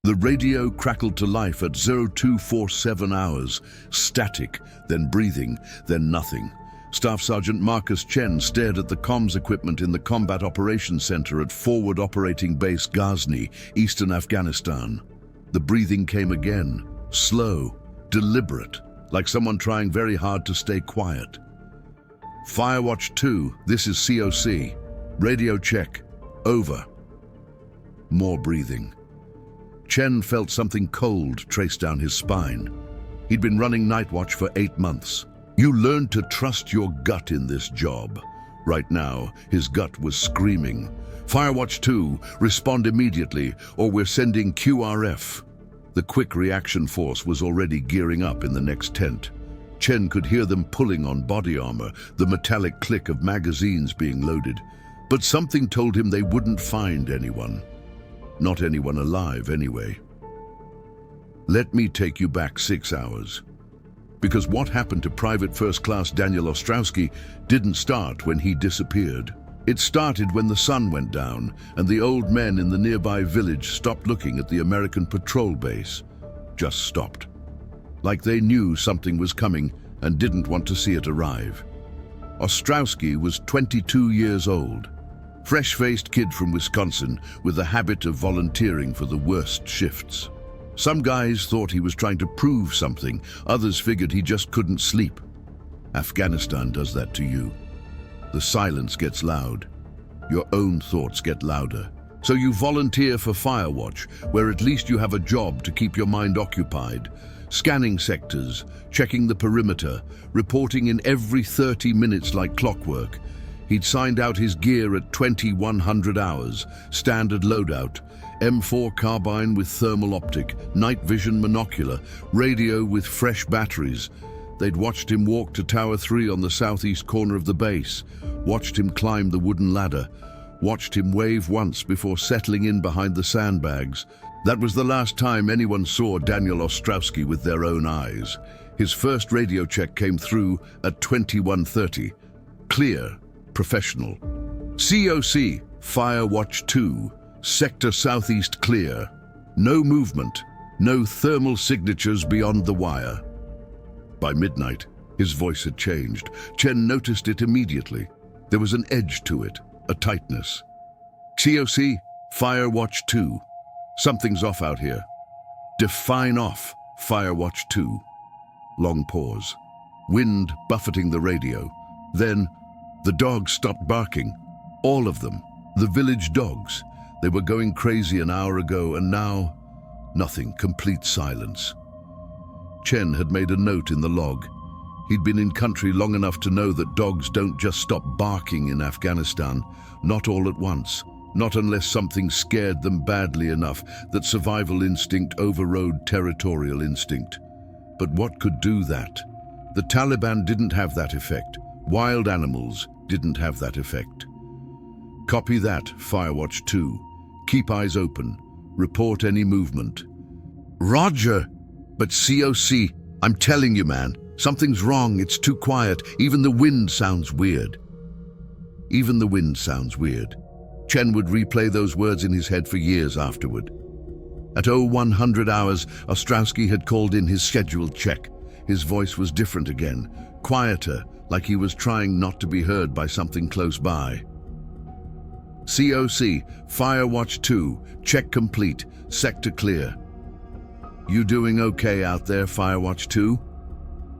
The radio crackled to life at 0247 hours, static, then breathing, then nothing. Staff Sergeant Marcus Chen stared at the comms equipment in the Combat Operations Center at Forward Operating Base Ghazni, eastern Afghanistan. The breathing came again, slow, deliberate, like someone trying very hard to stay quiet. Firewatch 2, this is COC. Radio check. Over. More breathing. Chen felt something cold trace down his spine. He'd been running night watch for 8 months. You learn to trust your gut in this job. Right now, his gut was screaming. Firewatch 2, respond immediately, or we're sending QRF. The quick reaction force was already gearing up in the next tent. Chen could hear them pulling on body armor, the metallic click of magazines being loaded. But something told him they wouldn't find anyone. Not anyone alive, anyway. Let me take you back 6 hours. Because what happened to Private First Class Daniel Ostrowski didn't start when he disappeared. It started when the sun went down and the old men in the nearby village stopped looking at the American patrol base. Just stopped. Like they knew something was coming and didn't want to see it arrive. Ostrowski was 22 years old. Fresh-faced kid from Wisconsin with the habit of volunteering for the worst shifts. Some guys thought he was trying to prove something, others figured he just couldn't sleep. Afghanistan does that to you. The silence gets loud. Your own thoughts get louder. So you volunteer for Firewatch, where at least you have a job to keep your mind occupied. Scanning sectors, checking the perimeter, reporting in every 30 minutes like clockwork. He'd signed out his gear at 2100 hours, standard loadout, M4 carbine with thermal optic, night vision monocular, radio with fresh batteries. They'd watched him walk to Tower 3 on the southeast corner of the base, watched him climb the wooden ladder, watched him wave once before settling in behind the sandbags. That was the last time anyone saw Daniel Ostrowski with their own eyes. His first radio check came through at 21:30. Clear, professional. COC, Firewatch 2. Sector Southeast clear. No movement, no thermal signatures beyond the wire. By midnight, his voice had changed. Chen noticed it immediately. There was an edge to it, a tightness. COC, Firewatch 2. Something's off out here. Define off, Firewatch 2. Long pause. Wind buffeting the radio. Then, the dogs stopped barking. All of them. The village dogs. They were going crazy an hour ago, and now, nothing, complete silence. Chen had made a note in the log. He'd been in country long enough to know that dogs don't just stop barking in Afghanistan, not all at once, not unless something scared them badly enough that survival instinct overrode territorial instinct. But what could do that? The Taliban didn't have that effect. Wild animals didn't have that effect. Copy that, Firewatch 2. Keep eyes open. Report any movement. Roger! But COC, I'm telling you, man, something's wrong. It's too quiet. Even the wind sounds weird. Even the wind sounds weird. Chen would replay those words in his head for years afterward. At 0100 hours, Ostrowski had called in his scheduled check. His voice was different again, quieter, like he was trying not to be heard by something close by. COC, Firewatch 2, check complete, sector clear. You doing okay out there, Firewatch 2?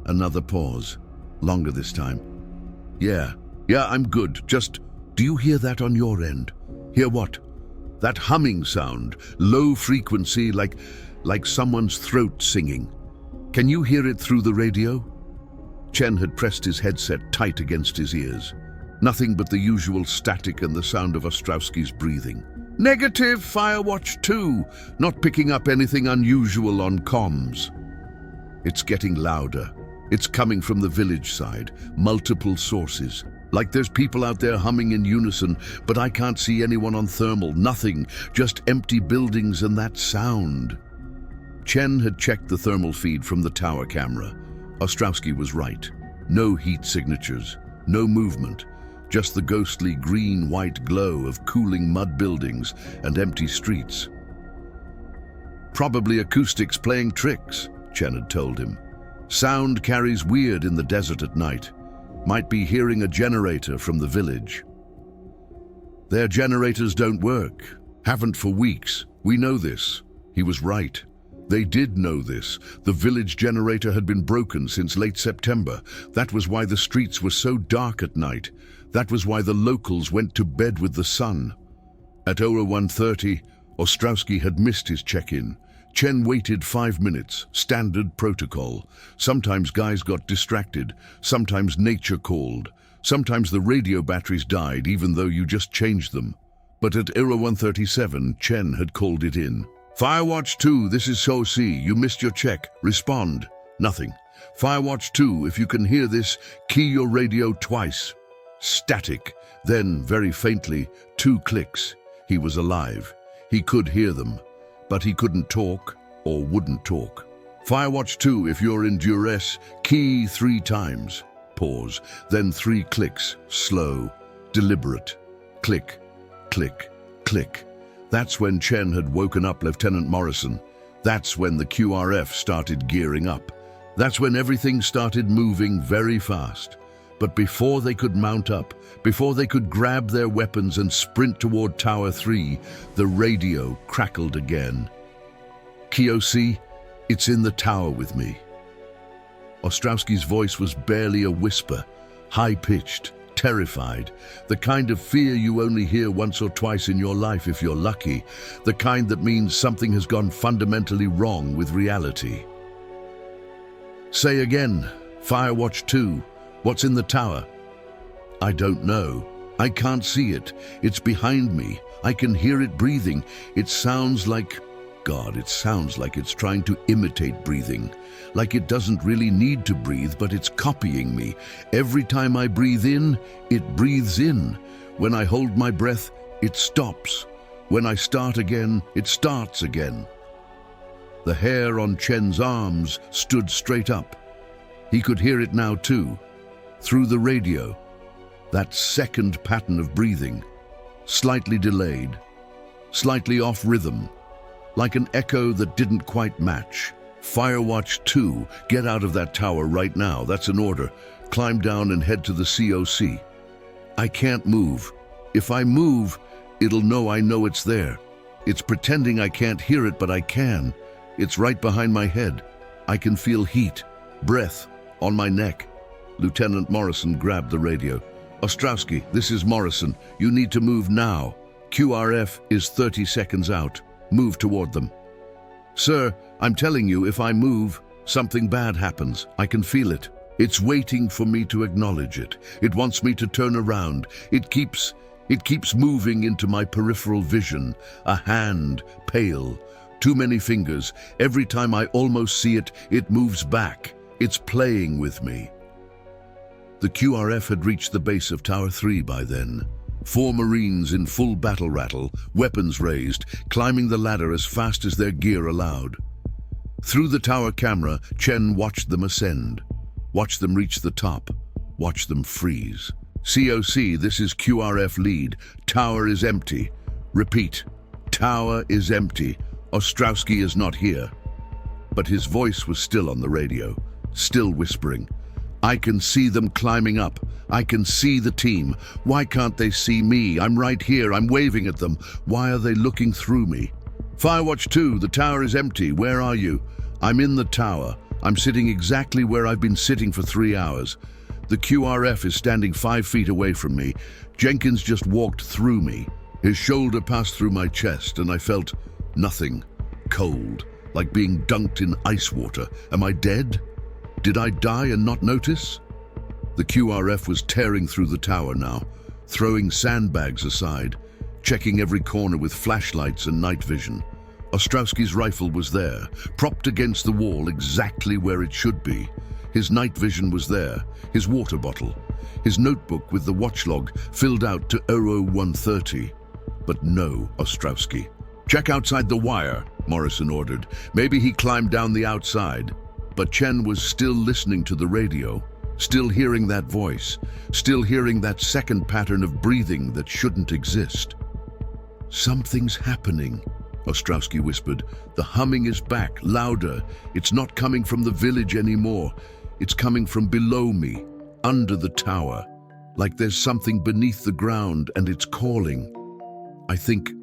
Another pause, longer this time. Yeah, I'm good. Just, do you hear that on your end? Hear what? That humming sound, low frequency, like someone's throat singing. Can you hear it through the radio? Chen had pressed his headset tight against his ears. Nothing but the usual static and the sound of Ostrowski's breathing. Negative, Firewatch 2. Not picking up anything unusual on comms. It's getting louder. It's coming from the village side, multiple sources. Like there's people out there humming in unison, but I can't see anyone on thermal, nothing, just empty buildings and that sound. Chen had checked the thermal feed from the tower camera. Ostrowski was right. No heat signatures, no movement. Just the ghostly green-white glow of cooling mud buildings and empty streets. Probably acoustics playing tricks, Chen had told him. Sound carries weird in the desert at night. Might be hearing a generator from the village. Their generators don't work. Haven't for weeks. We know this. He was right. They did know this. The village generator had been broken since late September. That was why the streets were so dark at night. That was why the locals went to bed with the sun. At 01:30, Ostrowski had missed his check-in. Chen waited 5 minutes, standard protocol. Sometimes guys got distracted, sometimes nature called, sometimes the radio batteries died even though you just changed them. But at 01:37, Chen had called it in. Firewatch 2, this is So-Si, you missed your check, respond. Nothing. Firewatch 2, if you can hear this, key your radio twice. Static. Then, very faintly, 2 clicks. He was alive. He could hear them. But he couldn't talk or wouldn't talk. Firewatch 2, if you're in duress, key 3 times. Pause, then 3 clicks, slow, deliberate. Click, click, click. That's when Chen had woken up Lieutenant Morrison. That's when the QRF started gearing up. That's when everything started moving very fast. But before they could mount up, before they could grab their weapons and sprint toward Tower 3, the radio crackled again. "Kiosi, it's in the tower with me." Ostrowski's voice was barely a whisper, high-pitched, terrified, the kind of fear you only hear once or twice in your life if you're lucky, the kind that means something has gone fundamentally wrong with reality. "Say again, Firewatch 2. What's in the tower?" "I don't know. I can't see it. It's behind me. I can hear it breathing. It sounds like... God, it sounds like it's trying to imitate breathing. Like it doesn't really need to breathe, but it's copying me. Every time I breathe in, it breathes in. When I hold my breath, it stops. When I start again, it starts again." The hair on Chen's arms stood straight up. He could hear it now too. Through the radio, that second pattern of breathing, slightly delayed, slightly off rhythm, like an echo that didn't quite match. "Firewatch 2, get out of that tower right now, that's an order. Climb down and head to the COC. I can't move. If I move, it'll know I know it's there. It's pretending I can't hear it, but I can. It's right behind my head. I can feel heat, breath, on my neck." Lieutenant Morrison grabbed the radio. "Ostrowski, this is Morrison. You need to move now. QRF is 30 seconds out. Move toward them." "Sir, I'm telling you, if I move, something bad happens. I can feel it. It's waiting for me to acknowledge it. It wants me to turn around. It keeps moving into my peripheral vision. A hand, pale. Too many fingers. Every time I almost see it, it moves back. It's playing with me." The QRF had reached the base of Tower 3 by then. 4 Marines in full battle rattle, weapons raised, climbing the ladder as fast as their gear allowed. Through the tower camera, Chen watched them ascend. Watched them reach the top. Watched them freeze. "COC, this is QRF lead. Tower is empty. Repeat, tower is empty. Ostrowski is not here." But his voice was still on the radio, still whispering. "I can see them climbing up. I can see the team. Why can't they see me? I'm right here. I'm waving at them. Why are they looking through me?" "Firewatch 2, the tower is empty. Where are you?" "I'm in the tower. I'm sitting exactly where I've been sitting for 3 hours. The QRF is standing 5 feet away from me. Jenkins just walked through me. His shoulder passed through my chest and I felt nothing. Cold, like being dunked in ice water. Am I dead? Did I die and not notice?" The QRF was tearing through the tower now, throwing sandbags aside, checking every corner with flashlights and night vision. Ostrowski's rifle was there, propped against the wall exactly where it should be. His night vision was there, his water bottle, his notebook with the watch log filled out to 01:30. But no Ostrowski. "Check outside the wire," Morrison ordered. Maybe he climbed down the outside. But Chen was still listening to the radio, still hearing that voice, still hearing that second pattern of breathing that shouldn't exist. "Something's happening," Ostrowski whispered. The humming is back, louder. It's not coming from the village anymore. It's coming from below me, under the tower. Like there's something beneath the ground and it's calling. I think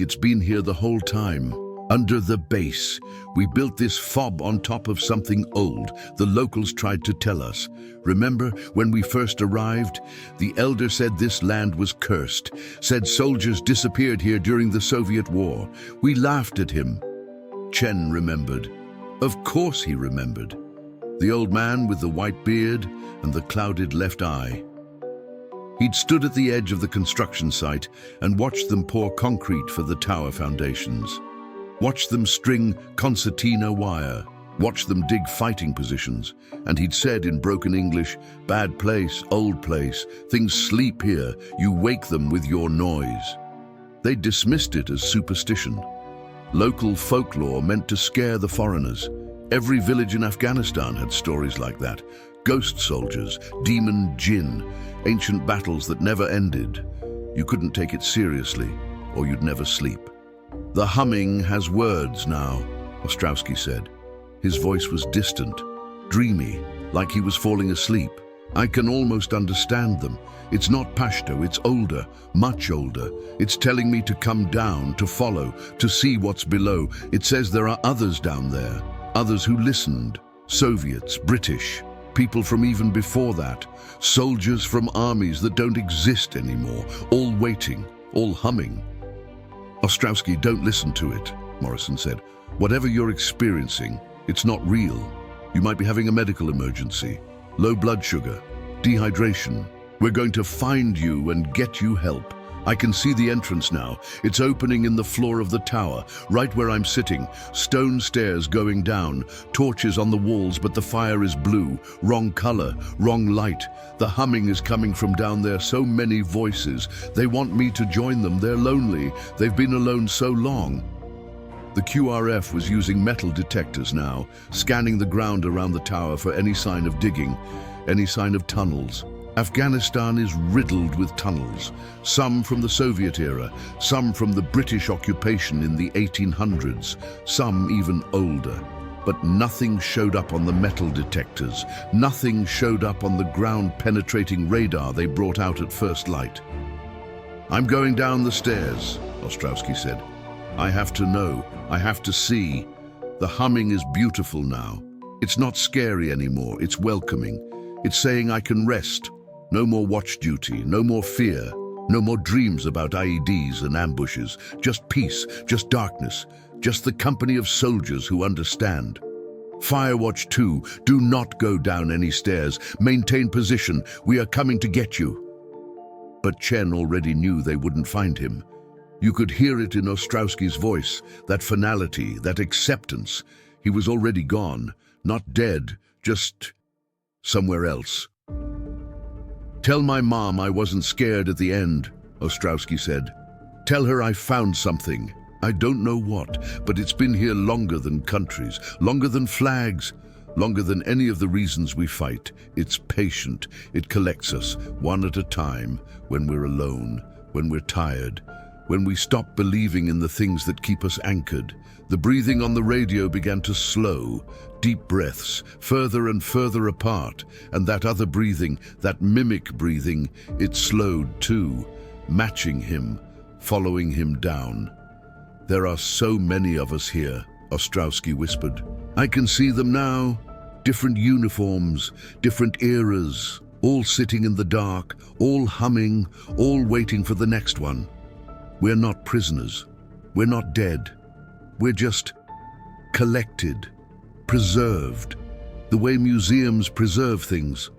it's been here the whole time. Under the base. We built this fob on top of something old. The locals tried to tell us. Remember when we first arrived? The elder said this land was cursed, said soldiers disappeared here during the Soviet war. We laughed at him. Chen remembered. Of course he remembered. The old man with the white beard and the clouded left eye. He'd stood at the edge of the construction site and watched them pour concrete for the tower foundations. Watch them string concertina wire, watch them dig fighting positions, and he'd said in broken English, bad place, old place, things sleep here, you wake them with your noise. They dismissed it as superstition. Local folklore meant to scare the foreigners. Every village in Afghanistan had stories like that. Ghost soldiers, demon jinn, ancient battles that never ended. You couldn't take it seriously, or you'd never sleep. The humming has words now, Ostrowski said. His voice was distant, dreamy, like he was falling asleep. I can almost understand them. It's not Pashto, it's older, much older. It's telling me to come down, to follow, to see what's below. It says there are others down there, others who listened. Soviets, British, people from even before that. Soldiers from armies that don't exist anymore, all waiting, all humming. Ostrowski, don't listen to it, Morrison said. Whatever you're experiencing, it's not real. You might be having a medical emergency, low blood sugar, dehydration. We're going to find you and get you help. I can see the entrance now. It's opening in the floor of the tower, right where I'm sitting. Stone stairs going down, torches on the walls, but the fire is blue. Wrong color, wrong light. The humming is coming from down there, so many voices. They want me to join them. They're lonely. They've been alone so long. The QRF was using metal detectors now, scanning the ground around the tower for any sign of digging, any sign of tunnels. Afghanistan is riddled with tunnels, some from the Soviet era, some from the British occupation in the 1800s, some even older. But nothing showed up on the metal detectors, nothing showed up on the ground-penetrating radar they brought out at first light. I'm going down the stairs, Ostrowski said. I have to know, I have to see. The humming is beautiful now. It's not scary anymore, it's welcoming. It's saying I can rest. No more watch duty, no more fear, no more dreams about IEDs and ambushes. Just peace, just darkness, just the company of soldiers who understand. Firewatch 2, do not go down any stairs. Maintain position, we are coming to get you. But Chen already knew they wouldn't find him. You could hear it in Ostrowski's voice, that finality, that acceptance. He was already gone, not dead, just somewhere else. Tell my mom I wasn't scared at the end, Ostrowski said. Tell her I found something. I don't know what, but it's been here longer than countries, longer than flags, longer than any of the reasons we fight. It's patient. It collects us, one at a time, when we're alone, when we're tired, when we stop believing in the things that keep us anchored. The breathing on the radio began to slow, deep breaths, further and further apart, and that other breathing, that mimic breathing, it slowed too, matching him, following him down. There are so many of us here, Ostrowski whispered. I can see them now, different uniforms, different eras, all sitting in the dark, all humming, all waiting for the next one. We're not prisoners, we're not dead. We're just collected, preserved, the way museums preserve things,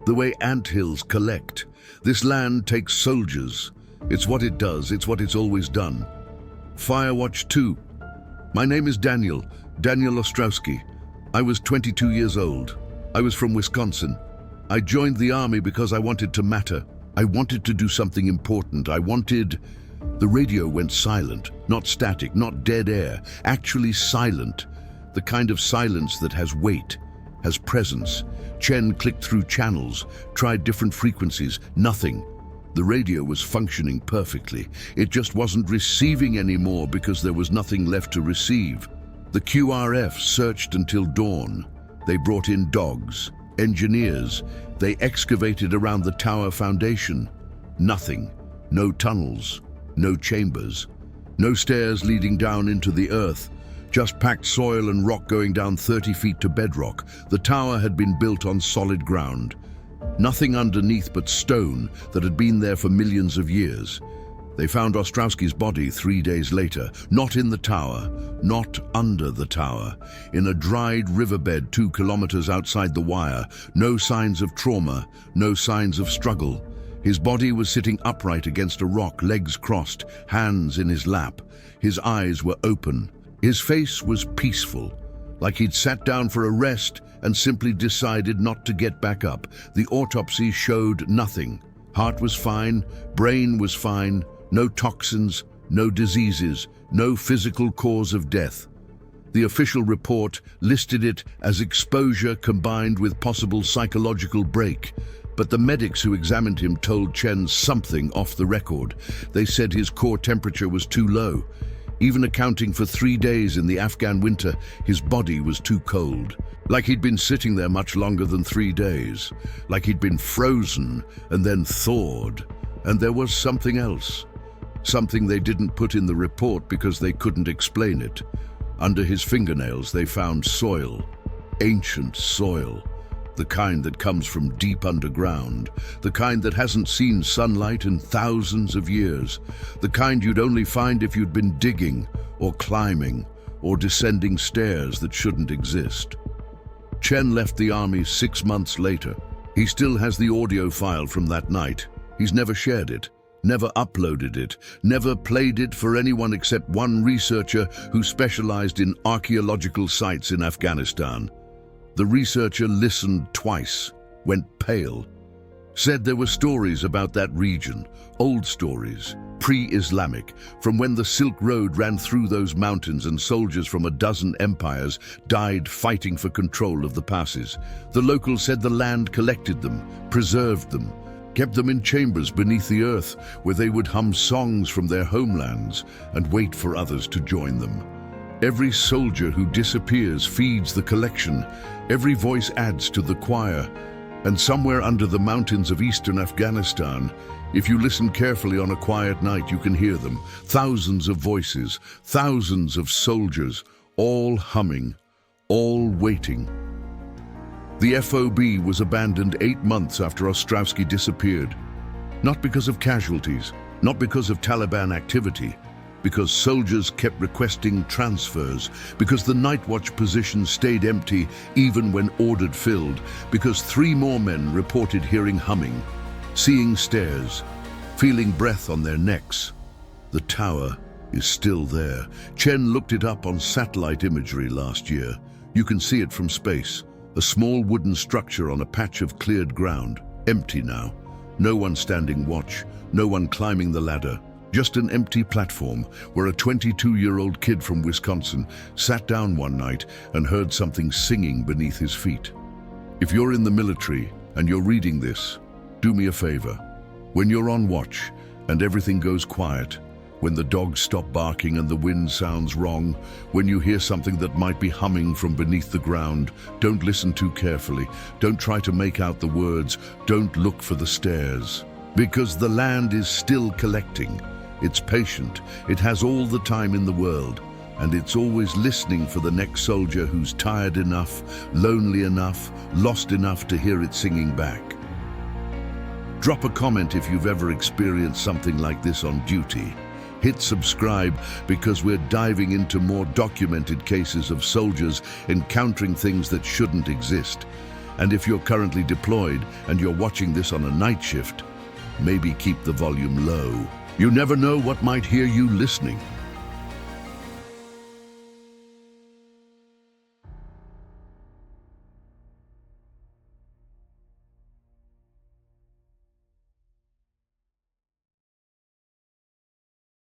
the way anthills collect. This land takes soldiers. It's what it does, it's what it's always done. Firewatch 2. My name is Daniel Ostrowski. I was 22 years old. I was from Wisconsin. I joined the army because I wanted to matter. I wanted to do something important. The radio went silent, not static, not dead air, actually silent. The kind of silence that has weight, has presence. Chen clicked through channels, tried different frequencies, nothing. The radio was functioning perfectly. It just wasn't receiving anymore because there was nothing left to receive. The QRF searched until dawn. They brought in dogs, engineers. They excavated around the tower foundation. Nothing. No tunnels. No chambers. No stairs leading down into the earth. Just packed soil and rock going down 30 feet to bedrock. The tower had been built on solid ground. Nothing underneath but stone that had been there for millions of years. They found Ostrowski's body 3 days later, not in the tower, not under the tower, in a dried riverbed 2 kilometers outside the wire. No signs of trauma, no signs of struggle. His body was sitting upright against a rock, legs crossed, hands in his lap. His eyes were open. His face was peaceful, like he'd sat down for a rest and simply decided not to get back up. The autopsy showed nothing. Heart was fine, brain was fine, no toxins, no diseases, no physical cause of death. The official report listed it as exposure combined with possible psychological break, but the medics who examined him told Chen something off the record. They said his core temperature was too low. Even accounting for 3 days in the Afghan winter, his body was too cold. Like he'd been sitting there much longer than 3 days. Like he'd been frozen and then thawed. And there was something else. Something they didn't put in the report because they couldn't explain it. Under his fingernails they found soil. Ancient soil. The kind that comes from deep underground, the kind that hasn't seen sunlight in thousands of years, the kind you'd only find if you'd been digging or climbing or descending stairs that shouldn't exist. Chen left the army 6 months later. He still has the audio file from that night. He's never shared it, never uploaded it, never played it for anyone except one researcher who specialized in archaeological sites in Afghanistan. The researcher listened twice, went pale, said there were stories about that region, old stories, pre-Islamic, from when the Silk Road ran through those mountains and soldiers from a dozen empires died fighting for control of the passes. The locals said the land collected them, preserved them, kept them in chambers beneath the earth where they would hum songs from their homelands and wait for others to join them. Every soldier who disappears feeds the collection. Every voice adds to the choir. And somewhere under the mountains of eastern Afghanistan, if you listen carefully on a quiet night, you can hear them. Thousands of voices, thousands of soldiers, all humming, all waiting. The FOB was abandoned 8 months after Ostrowski disappeared. Not because of casualties, not because of Taliban activity, because soldiers kept requesting transfers, because the night watch position stayed empty even when ordered filled, because 3 more men reported hearing humming, seeing stairs, feeling breath on their necks. The tower is still there. Chen looked it up on satellite imagery last year. You can see it from space, a small wooden structure on a patch of cleared ground, empty now. No one standing watch, no one climbing the ladder. Just an empty platform where a 22-year-old kid from Wisconsin sat down one night and heard something singing beneath his feet. If you're in the military and you're reading this, do me a favor. When you're on watch and everything goes quiet, when the dogs stop barking and the wind sounds wrong, when you hear something that might be humming from beneath the ground, don't listen too carefully. Don't try to make out the words. Don't look for the stairs. Because the land is still collecting. It's patient, it has all the time in the world, and it's always listening for the next soldier who's tired enough, lonely enough, lost enough to hear it singing back. Drop a comment if you've ever experienced something like this on duty. Hit subscribe because we're diving into more documented cases of soldiers encountering things that shouldn't exist. And if you're currently deployed and you're watching this on a night shift, maybe keep the volume low. You never know what might hear you listening.